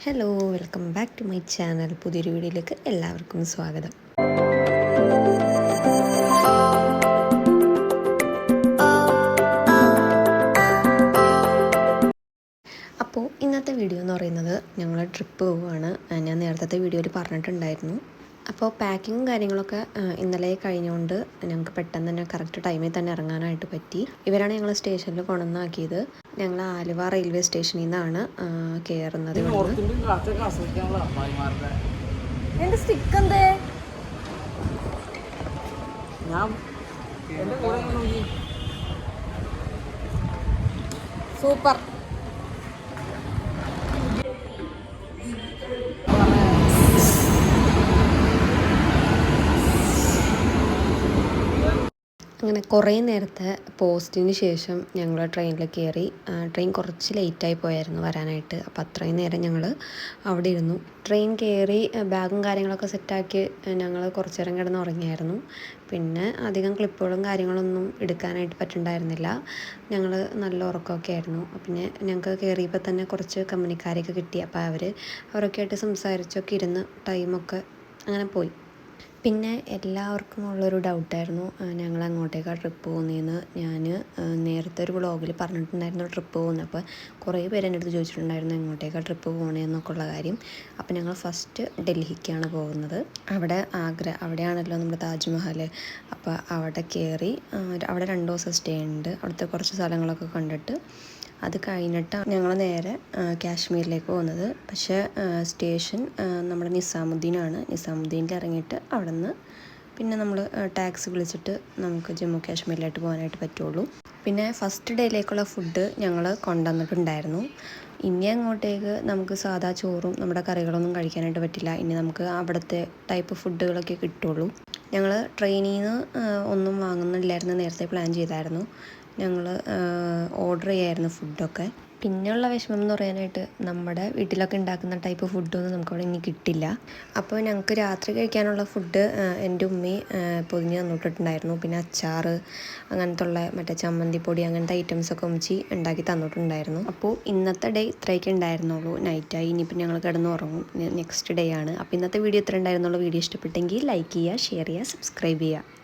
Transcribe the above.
Hello, welcome back to my channel. പുതിയൊരു വീഡിയോയിലേക്ക് എല്ലാവർക്കും സ്വാഗതം. അപ്പോൾ ഇന്നത്തെ വീഡിയോ എന്ന് പറയുന്നത് ഞങ്ങൾ ട്രിപ്പ് പോവുകയാണ്. ഞാൻ നേരത്തെ വീഡിയോയിൽ പറഞ്ഞിട്ടുണ്ടായിരുന്നു. അപ്പോൾ പാക്കിങ്ങും കാര്യങ്ങളൊക്കെ ഇന്നലെ കഴിഞ്ഞുകൊണ്ട് ഞങ്ങൾക്ക് പെട്ടെന്ന് തന്നെ കറക്റ്റ് ടൈമിൽ തന്നെ ഇറങ്ങാനായിട്ട് പറ്റി. ഇവരാണ് ഞങ്ങൾ സ്റ്റേഷനിൽ കൊണ്ടുവന്നാക്കിയത്. ഞങ്ങൾ ആലുവ റെയിൽവേ സ്റ്റേഷനിൽ നിന്നാണ് കയറുന്നത്. എന്റെ സ്റ്റിക്ക് എന്തേ സൂപ്പർ. അങ്ങനെ കുറേ നേരത്തെ പോസ്റ്റിന് ശേഷം ഞങ്ങൾ ട്രെയിനിൽ കയറി. ട്രെയിൻ കുറച്ച് ലേറ്റായി പോയായിരുന്നു വരാനായിട്ട്. അപ്പോൾ അത്രയും നേരം ഞങ്ങൾ അവിടെ ഇരുന്നു. ട്രെയിൻ കയറി ബാഗും കാര്യങ്ങളൊക്കെ സെറ്റാക്കി ഞങ്ങൾ കുറച്ച് നേരം കിടന്ന് ഉറങ്ങിയായിരുന്നു. പിന്നെ അധികം ക്ലിപ്പുകളും കാര്യങ്ങളൊന്നും എടുക്കാനായിട്ട് പറ്റുന്നുണ്ടായിരുന്നില്ല. ഞങ്ങൾ നല്ല ഉറക്കമൊക്കെ ആയിരുന്നു. പിന്നെ ഞങ്ങൾക്ക് കയറിയപ്പോൾ തന്നെ കുറച്ച് കമ്പനിക്കാരെയൊക്കെ കിട്ടി. അപ്പോൾ അവരൊക്കെ ആയിട്ട് സംസാരിച്ചൊക്കെ ഇരുന്ന് ടൈമൊക്കെ അങ്ങനെ പോയി. പിന്നെ എല്ലാവർക്കും ഉള്ളൊരു ഡൗട്ടായിരുന്നു ഞങ്ങൾ അങ്ങോട്ടേക്കാണ് ട്രിപ്പ് പോകുന്നതെന്ന്. ഞാൻ നേരത്തെ ഒരു വ്ളോഗിൽ പറഞ്ഞിട്ടുണ്ടായിരുന്നു ട്രിപ്പ് പോകുന്നത്. അപ്പോൾ കുറേ പേര് എൻ്റെ അടുത്ത് ചോദിച്ചിട്ടുണ്ടായിരുന്നു എങ്ങോട്ടേക്കാണ് ട്രിപ്പ് പോകണതെന്നൊക്കെ ഉള്ള കാര്യം. അപ്പോൾ ഞങ്ങൾ ഫസ്റ്റ് ഡൽഹിക്കാണ് പോകുന്നത്. അവിടെയാണല്ലോ നമ്മുടെ താജ്മഹൽ. അപ്പോൾ അവിടെ കയറി അവിടെ 2 ദിവസം സ്റ്റേ ഉണ്ട്. അവിടുത്തെ കുറച്ച് സ്ഥലങ്ങളൊക്കെ കണ്ടിട്ട് അത് കഴിഞ്ഞിട്ട് ഞങ്ങൾ നേരെ കാശ്മീരിലേക്ക് പോകുന്നത്. പക്ഷേ സ്റ്റേഷൻ നമ്മുടെ നിസാമുദ്ദീനാണ്. നിസാമുദ്ദീനിൽ ഇറങ്ങിയിട്ട് അവിടെ നിന്ന് പിന്നെ നമ്മൾ ടാക്സി വിളിച്ചിട്ട് നമുക്ക് ജമ്മു കാശ്മീരിലായിട്ട് പോകാനായിട്ട് പറ്റുള്ളൂ. പിന്നെ ഫസ്റ്റ് ഡേയിലേക്കുള്ള ഫുഡ് ഞങ്ങൾ കൊണ്ടുവന്നിട്ടുണ്ടായിരുന്നു. ഇനി അങ്ങോട്ടേക്ക് നമുക്ക് സാധാ ചോറും നമ്മുടെ കറികളൊന്നും കഴിക്കാനായിട്ട് പറ്റില്ല. ഇനി നമുക്ക് അവിടുത്തെ ടൈപ്പ് ഫുഡുകളൊക്കെ കിട്ടുള്ളൂ. ഞങ്ങൾ ട്രെയിനിൽ നിന്ന് ഒന്നും വാങ്ങുന്നില്ലായിരുന്നു, നേരത്തെ പ്ലാൻ ചെയ്തായിരുന്നു. ഞങ്ങൾ ഓർഡർ ചെയ്യായിരുന്നു ഫുഡൊക്കെ. പിന്നെയുള്ള വിഷമം എന്ന് പറയാനായിട്ട് നമ്മുടെ വീട്ടിലൊക്കെ ഉണ്ടാക്കുന്ന ടൈപ്പ് ഫുഡൊന്നും നമുക്കവിടെ ഇനി കിട്ടില്ല. അപ്പോൾ ഞങ്ങൾക്ക് രാത്രി കഴിക്കാനുള്ള ഫുഡ് എൻ്റെ ഉമ്മി പൊതിഞ്ഞ് തന്നിട്ടുണ്ടായിരുന്നു. പിന്നെ അച്ചാർ അങ്ങനത്തെ ഉള്ള മറ്റേ ചമ്മന്തിപ്പൊടി അങ്ങനത്തെ ഐറ്റംസൊക്കെ ഉമ്മച്ചി ഉണ്ടാക്കി തന്നിട്ടുണ്ടായിരുന്നു. അപ്പോൾ ഇന്നത്തെ ഡേ ഇത്രയൊക്കെ ഉണ്ടായിരുന്നുള്ളൂ. നൈറ്റായി. ഇനിയിപ്പോൾ ഞങ്ങൾ കിടന്ന് ഉറങ്ങും. നെക്സ്റ്റ് ഡേ ആണ്. അപ്പോൾ ഇന്നത്തെ വീഡിയോ ഇത്ര ഉണ്ടായിരുന്നുള്ളൂ. വീഡിയോ ഇഷ്ടപ്പെട്ടെങ്കിൽ ലൈക്ക് ചെയ്യുക, ഷെയർ ചെയ്യുക, സബ്സ്ക്രൈബ് ചെയ്യുക.